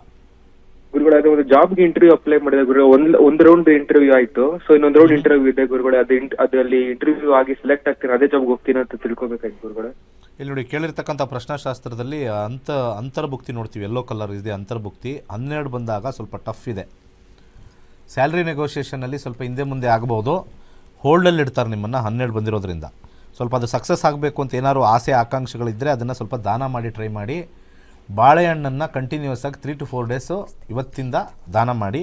ಗುರುಗಳ. ಅದು ಒಂದು ಜಾಬ್ಗೆ ಇಂಟರ್ವ್ಯೂ ಅಪ್ಲೈ ಮಾಡಿದೆ ಗುರು. ಒಂದು ರೌಂಡ್ ಇಂಟರ್ವ್ಯೂ ಆಯ್ತು. ಸೊ ಇನ್ನೊಂದು ರೌಂಡ್ ಇಂಟರ್ವ್ಯೂ ಇದೆ ಗುರುಗಳ. ಅದಲ್ಲಿ ಇಂಟರ್ವ್ಯೂ ಆಗಿ ಸೆಲೆಕ್ಟ್ ಆಗ್ತೀನಿ, ಅದೇ ಜಾಬ್ಗೆ ಹೋಗ್ತೀನಿ ಅಂತ ತಿಳ್ಕೊಬೇಕಾಯ್ತು ಗುರುಗಳ. ಇಲ್ಲಿ ನೋಡಿ, ಕೇಳಿರ್ತಕ್ಕಂಥ ಪ್ರಶ್ನಾಶಾಸ್ತ್ರದಲ್ಲಿ ಅಂತರ್ಭುಕ್ತಿ ನೋಡ್ತೀವಿ, ಯೆಲ್ಲೋ ಕಲರ್ ಇದೆ ಅಂತರ್ಭುಕ್ತಿ. 12 ಬಂದಾಗ ಸ್ವಲ್ಪ ಟಫ್ ಇದೆ. ಸ್ಯಾಲ್ರಿ ನೆಗೋಷಿಯೇಷನಲ್ಲಿ ಸ್ವಲ್ಪ ಹಿಂದೆ ಮುಂದೆ ಆಗಬಹುದು. ಹೋಲ್ಡಲ್ಲಿ ಇಡ್ತಾರೆ ನಿಮ್ಮನ್ನು 12 ಬಂದಿರೋದ್ರಿಂದ. ಸ್ವಲ್ಪ ಅದು ಸಕ್ಸಸ್ ಆಗಬೇಕು ಅಂತ ಏನಾದ್ರು ಆಸೆ ಆಕಾಂಕ್ಷೆಗಳಿದ್ದರೆ ಅದನ್ನು ಸ್ವಲ್ಪ ದಾನ ಮಾಡಿ ಟ್ರೈ ಮಾಡಿ. ಬಾಳೆಹಣ್ಣನ್ನು ಕಂಟಿನ್ಯೂಸ್ ಆಗಿ 3 to 4 ಡೇಸು ಇವತ್ತಿಂದ ದಾನ ಮಾಡಿ,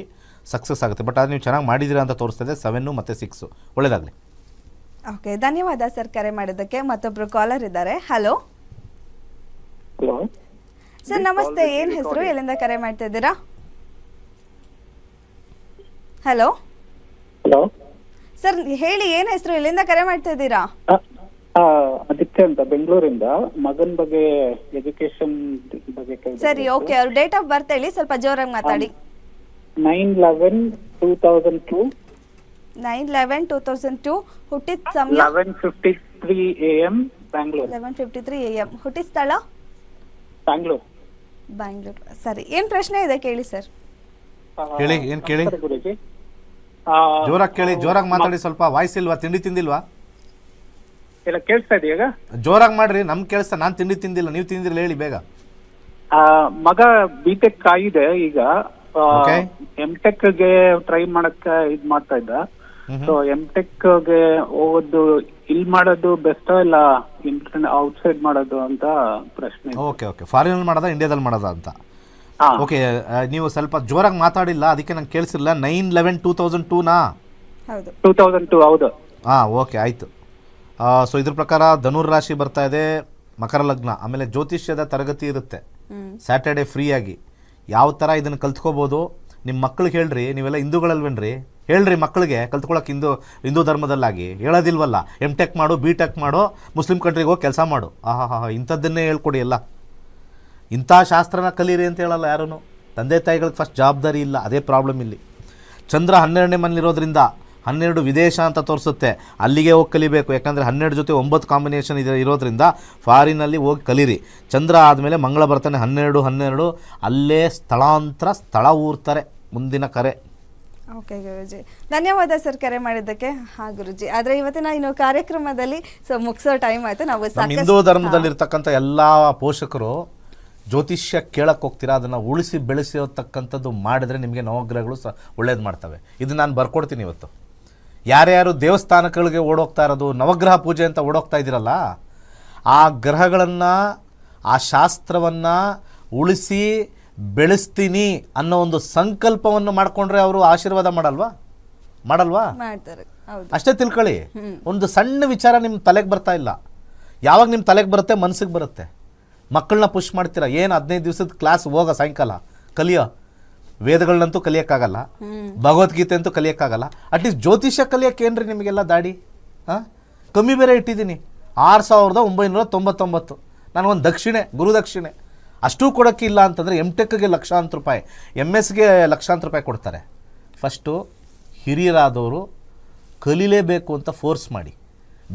ಸಕ್ಸಸ್ ಆಗುತ್ತೆ. ಬಟ್ ಅದು ನೀವು ಚೆನ್ನಾಗಿ ಮಾಡಿದ್ದೀರಾ ಅಂತ ತೋರಿಸ್ತದೆ. 7 ಮತ್ತು 6 ಒಳ್ಳೆಯದಾಗಲಿ. ಓಕೆ, ಧನ್ಯವಾದ ಸರ್ ಕರೆ ಮಾಡೋದಕ್ಕೆ. ಮತ್ತೊಬ್ರು ಕಾಲರ್ ಇದ್ದಾರೆ. ಹಲೋ ಸರ್, ನಮಸ್ತೆ. ಏನ್ ಹೆಸರು, ಎಲ್ಲಿಂದ ಕರೆ ಮಾಡ್ತಾ ಇದ್ದೀರಾ? ಹಲೋ ಹಲೋ ಸರ್, ಹೇಳಿ, ಏನ್ ಹೆಸರು, ಎಲ್ಲಿಂದ ಕರೆ ಮಾಡ್ತಾ ಇದ್ದೀರಾ? ಆದಿತ್ಯ ಅಂತ ಬೆಂಗಳೂರಿಂದ ಮಗನ್ ಬಗ್ಗೆ ಎಜುಕೇಶನ್ ಬಗ್ಗೆ ಸರಿ, ಓಕೆ. ಅವ್ರ ಡೇಟ್ ಆಫ್ ಬರ್ತ್ ಹೇಳಿ, ಸ್ವಲ್ಪ ಜೋರಾಗಿ ಮಾತಾಡಿ. 9/11/2002. 9/11/2002. ಹುಟ್ಟಿದ ಸಮಯ 11:53 AM ಬ್ಯಾಂಗ್ಳೂರ್. 11:53 AM. ಹುಟ್ಟಿದ ಸ್ಥಳ ಬ್ಯಾಂಗ್ಳೂರ್. ಬ್ಯಾಂಗ್ಳೂರ್. ಸರಿ, ಏನ್ ಪ್ರಶ್ನೆ ಇದೆ ಕೇಳಿ ಸರ್. ಹೇಳಿ, ಏನ್ ಕೇಳಿ? ಗುರುಜಿ, ಜೋರಾಗಿ ಕೇಳಿ, ಜೋರಾಗಿ ಮಾತಾಡಿ. ಸ್ವಲ್ಪ ವಾಯ್ಸ್ ಇಲ್ವಾ? ತಿಂಡಿ ತಿಂದಿಲ್ವಾ? ಎಲ್ಲ ಕೇಳಿಸ್ತಾ ಇದೆಯಾ ಈಗ? ಜೋರಾಗಿ ಮಾಡ್ರಿ, ನಮ್ ಕೇಳಿಸ್ತಾ. ನಾನು ತಿಂಡಿ ತಿಂದಿಲ್ಲ, ನೀವು ತಿಂದಿರಲ್ಲ, ಹೇಳಿ ಬೇಗ. ಮಗ ಬಿಟೆಕ್ ಆಗಿದೆ ಈಗ. Okay. M.Tech ಗೆ ಟ್ರೈ ಮಾಡಕ್ಕ ಇದ್ ಮಾಡ್ತಾ ಇದ್ದ. ಸೊ M.Tech ಗೆ ಹೋಗೋದು ಇಲ್ಲಿ ಮಾಡೋದು ಬೆಸ್ಟ್ ಇಲ್ಲ ಔಟ್ಸೈಡ್ ಮಾಡೋದು ಅಂತ ಪ್ರಶ್ನೆ. ಓಕೆ. ಫಾರಿನ್ ಮಾಡೋದಾ ಇಂಡಿಯಾದಲ್ಲಿ ಮಾಡೋದಾ ಅಂತ? ಓಕೆ, ನೀವು ಸ್ವಲ್ಪ ಜೋರಾಗಿ ಮಾತಾಡಿಲ್ಲ, ಅದಕ್ಕೆ ನಂಗೆ ಕೇಳಿಸಿಲ್ಲ. 9/11/2002 ನಾ? ಹೌದು, 2002. ಹೌದು. ಓಕೆ, ಆಯಿತು. ಸೊ ಇದ್ರ ಪ್ರಕಾರ ಧನುರ್ ರಾಶಿ ಬರ್ತಾ ಇದೆ, ಮಕರ ಲಗ್ನ. ಆಮೇಲೆ ಜ್ಯೋತಿಷ್ಯದ ತರಗತಿ ಇರುತ್ತೆ ಸ್ಯಾಟರ್ಡೆ ಫ್ರೀಯಾಗಿ. ಯಾವ ಥರ ಇದನ್ನು ಕಲ್ತ್ಕೋಬೋದು ನಿಮ್ಮ ಮಕ್ಳಿಗೆ ಹೇಳ್ರಿ. ನೀವೆಲ್ಲ ಹಿಂದೂಗಳಲ್ವೇನ್ರಿ? ಹೇಳ್ರಿ ಮಕ್ಕಳಿಗೆ ಕಲ್ತ್ಕೊಳಕ್ಕೆ. ಹಿಂದೂ ಧರ್ಮದಲ್ಲಾಗಿ ಹೇಳೋದಿಲ್ವಲ್ಲ, M.Tech ಮಾಡು, B.Tech ಮಾಡು, ಮುಸ್ಲಿಂ ಕಂಟ್ರಿಗೆ ಹೋಗಿ ಕೆಲಸ ಮಾಡು. ಇಂಥದ್ದನ್ನೇ ಹೇಳ್ಕೊಡಿ. ಎಲ್ಲ ಇಂಥ ಶಾಸ್ತ್ರನ ಕಲೀರಿ ಅಂತ ಹೇಳಲ್ಲ ಯಾರೂ. ತಂದೆ ತಾಯಿಗಳಿಗೆ ಫಸ್ಟ್ ಜವಾಬ್ದಾರಿ ಇಲ್ಲ, ಅದೇ ಪ್ರಾಬ್ಲಮ್ ಇಲ್ಲಿ. ಚಂದ್ರ 12ನೇ ಮನೇಲಿರೋದ್ರಿಂದ 12 ವಿದೇಶ ಅಂತ ತೋರಿಸುತ್ತೆ. ಅಲ್ಲಿಗೆ ಹೋಗಿ ಕಲಿಬೇಕು, ಯಾಕಂದರೆ 12 ಜೊತೆ 9 ಕಾಂಬಿನೇಷನ್ ಇರೋದ್ರಿಂದ ಫಾರಿನಲ್ಲಿ ಹೋಗಿ ಕಲೀರಿ. ಚಂದ್ರ ಆದಮೇಲೆ ಮಂಗಳ ಬರ್ತಾನೆ 12 ಅಲ್ಲೇ ಸ್ಥಳ ಊರ್ತಾರೆ. ಮುಂದಿನ ಕರೆ. ಓಕೆ ಗುರುಜಿ, ಧನ್ಯವಾದ ಸರ್ ಕರೆ ಮಾಡಿದ್ದಕ್ಕೆ. ಗುರುಜಿ, ಆದರೆ ಇವತ್ತಿನ ಇನ್ನು ಕಾರ್ಯಕ್ರಮದಲ್ಲಿ ಮುಗಿಸೋ ಟೈಮ್ ಆಯಿತು. ನಾವು ಹಿಂದೂ ಧರ್ಮದಲ್ಲಿರ್ತಕ್ಕಂಥ ಎಲ್ಲ ಪೋಷಕರು ಜ್ಯೋತಿಷ್ಯ ಕೇಳಕ್ಕೆ ಹೋಗ್ತೀರಾ, ಅದನ್ನು ಉಳಿಸಿ ಬೆಳೆಸಿರತಕ್ಕಂಥದ್ದು ಮಾಡಿದ್ರೆ ನಿಮಗೆ ನವಗ್ರಹಗಳು ಒಳ್ಳೇದು ಮಾಡ್ತವೆ. ಇದು ನಾನು ಬರ್ಕೊಡ್ತೀನಿ ಇವತ್ತು. ಯಾರ್ಯಾರು ದೇವಸ್ಥಾನಗಳಿಗೆ ಓಡೋಗ್ತಾ ಇರೋದು, ನವಗ್ರಹ ಪೂಜೆ ಅಂತ ಓಡೋಗ್ತಾ ಇದ್ದೀರಲ್ಲ, ಆ ಗ್ರಹಗಳನ್ನು, ಆ ಶಾಸ್ತ್ರವನ್ನು ಉಳಿಸಿ ಬೆಳೆಸ್ತೀನಿ ಅನ್ನೋ ಒಂದು ಸಂಕಲ್ಪವನ್ನು ಮಾಡಿಕೊಂಡ್ರೆ ಅವರು ಆಶೀರ್ವಾದ ಮಾಡಲ್ವಾ? ಮಾಡ್ತಾರೆ. ಅಷ್ಟೇ ತಿಳ್ಕೊಳ್ಳಿ. ಒಂದು ಸಣ್ಣ ವಿಚಾರ ನಿಮ್ಮ ತಲೆಗೆ ಬರ್ತಾ ಇಲ್ಲ. ಯಾವಾಗ ನಿಮ್ಮ ತಲೆಗೆ ಬರುತ್ತೆ, ಮನಸ್ಸಿಗೆ ಬರುತ್ತೆ. ಮಕ್ಕಳನ್ನ ಪುಷ್ ಮಾಡ್ತೀರಾ. ಏನು 15 ದಿವಸದ ಕ್ಲಾಸ್ ಹೋಗೋ, ಸಾಯಂಕಾಲ ಕಲಿಯೋ. ವೇದಗಳನ್ನಂತೂ ಕಲಿಯೋಕ್ಕಾಗಲ್ಲ, ಭಗವದ್ಗೀತೆ ಅಂತೂ ಕಲಿಯೋಕ್ಕಾಗಲ್ಲ. ಅಟ್ಲೀಸ್ಟ್ ಜ್ಯೋತಿಷ್ಯ ಕಲಿಯೋಕ್ಕೆ ಏನ್ರಿ ನಿಮಗೆಲ್ಲ ದಾಡಿ? ಕಮ್ಮಿ ಬೇರೆ ಇಟ್ಟಿದ್ದೀನಿ, 6,999. ನನಗೊಂದು ದಕ್ಷಿಣೆ, ಗುರು ದಕ್ಷಿಣೆ. ಅಷ್ಟೂ ಕೊಡೋಕ್ಕೆ ಇಲ್ಲ ಅಂತಂದರೆ M.Techಗೆ ಲಕ್ಷಾಂತರ ರೂಪಾಯಿ, MS-ಗೆ ಲಕ್ಷಾಂತರ ರೂಪಾಯಿ ಕೊಡ್ತಾರೆ. ಫಸ್ಟು ಹಿರಿಯರಾದವರು ಕಲೀಲೇಬೇಕು ಅಂತ ಫೋರ್ಸ್ ಮಾಡಿ.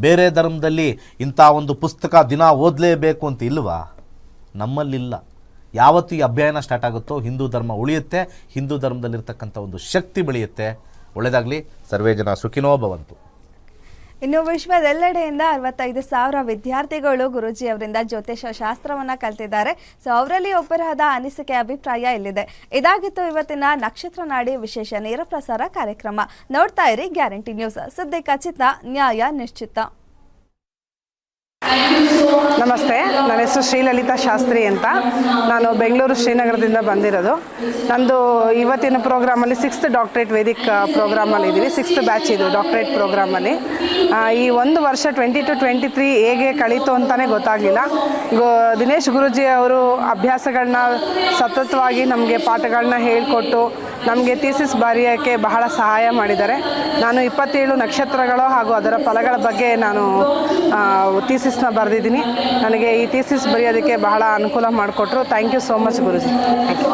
ಬೇರೆ ಧರ್ಮದಲ್ಲಿ ಇಂಥ ಒಂದು ಪುಸ್ತಕ ದಿನ ಓದಲೇಬೇಕು ಅಂತ ಇಲ್ವಾ? ನಮ್ಮಲ್ಲಿಲ್ಲ. ಯಾವತ್ತು ಈ ಅಭಿಯಾನ ಸ್ಟಾರ್ಟ್ ಆಗುತ್ತೋ ಹಿಂದೂ ಧರ್ಮ ಉಳಿಯುತ್ತೆ, ಹಿಂದೂ ಧರ್ಮದಲ್ಲಿರ್ತಕ್ಕಂಥ ಒಂದು ಶಕ್ತಿ ಬೆಳೆಯುತ್ತೆ. ಒಳ್ಳೆಯದಾಗಲಿ. ಸರ್ವೇ ಜನ ಸುಖಿನೋ ಭವಂತು. ಇನ್ನು ವಿಶ್ವದೆಲ್ಲೆಡೆಯಿಂದ 65,000 ವಿದ್ಯಾರ್ಥಿಗಳು ಗುರೂಜಿ ಅವರಿಂದ ಜ್ಯೋತಿಷ ಶಾಸ್ತ್ರವನ್ನ ಕಲ್ತಿದ್ದಾರೆ. ಸೊ ಅವರಲ್ಲಿ ಒಬ್ಬರಾದ ಅನಿಸಿಕೆ, ಅಭಿಪ್ರಾಯ ಇಲ್ಲಿದೆ. ಇದಾಗಿತ್ತು ಇವತ್ತಿನ ನಕ್ಷತ್ರ ನಾಡಿ ವಿಶೇಷ ನೇರ ಪ್ರಸಾರ ಕಾರ್ಯಕ್ರಮ. ನೋಡ್ತಾ ಇರಿ ಗ್ಯಾರಂಟಿ ನ್ಯೂಸ್. ಸುದ್ದಿ ಖಚಿತ, ನ್ಯಾಯ ನಿಶ್ಚಿತ. ನಮಸ್ತೆ, ನನ್ನ ಹೆಸರು ಶ್ರೀಲಲಿತಾ ಶಾಸ್ತ್ರಿ ಅಂತ. ನಾನು ಬೆಂಗಳೂರು ಶ್ರೀನಗರದಿಂದ ಬಂದಿರೋದು. ನಂದು ಇವತ್ತಿನ ಪ್ರೋಗ್ರಾಮಲ್ಲಿ 6th ಡಾಕ್ಟ್ರೇಟ್ ವೇದಿಕ್ ಪ್ರೋಗ್ರಾಮಲ್ಲಿ ಇದ್ದೀವಿ. 6th ಬ್ಯಾಚ್ ಇದು ಡಾಕ್ಟ್ರೇಟ್ ಪ್ರೋಗ್ರಾಮಲ್ಲಿ. ಈ ಒಂದು ವರ್ಷ 2022-23 ಹೇಗೆ ಕಳೀತು ಅಂತಲೇ ಗೊತ್ತಾಗಲಿಲ್ಲ. ದಿನೇಶ್ ಗುರೂಜಿ ಅವರು ಅಭ್ಯಾಸಗಳನ್ನ ಸತತವಾಗಿ ನಮಗೆ ಪಾಠಗಳನ್ನ ಹೇಳಿಕೊಟ್ಟು ನಮಗೆ ಥೀಸಿಸ್ ಬರೆಯೋಕ್ಕೆ ಬಹಳ ಸಹಾಯ ಮಾಡಿದ್ದಾರೆ. ನಾನು 27 ನಕ್ಷತ್ರಗಳು ಹಾಗೂ ಅದರ ಫಲಗಳ ಬಗ್ಗೆ ನಾನು ಥೀಸಿಸ್ನ ಬರೆದಿದ್ದೀನಿ. ನನಗೆ ಈ ಥೀಸಿಸ್ ಬರೆಯೋದಕ್ಕೆ ಬಹಳ ಅನುಕೂಲ ಮಾಡಿಕೊಟ್ರು. Thank you so much guruji. Thank you.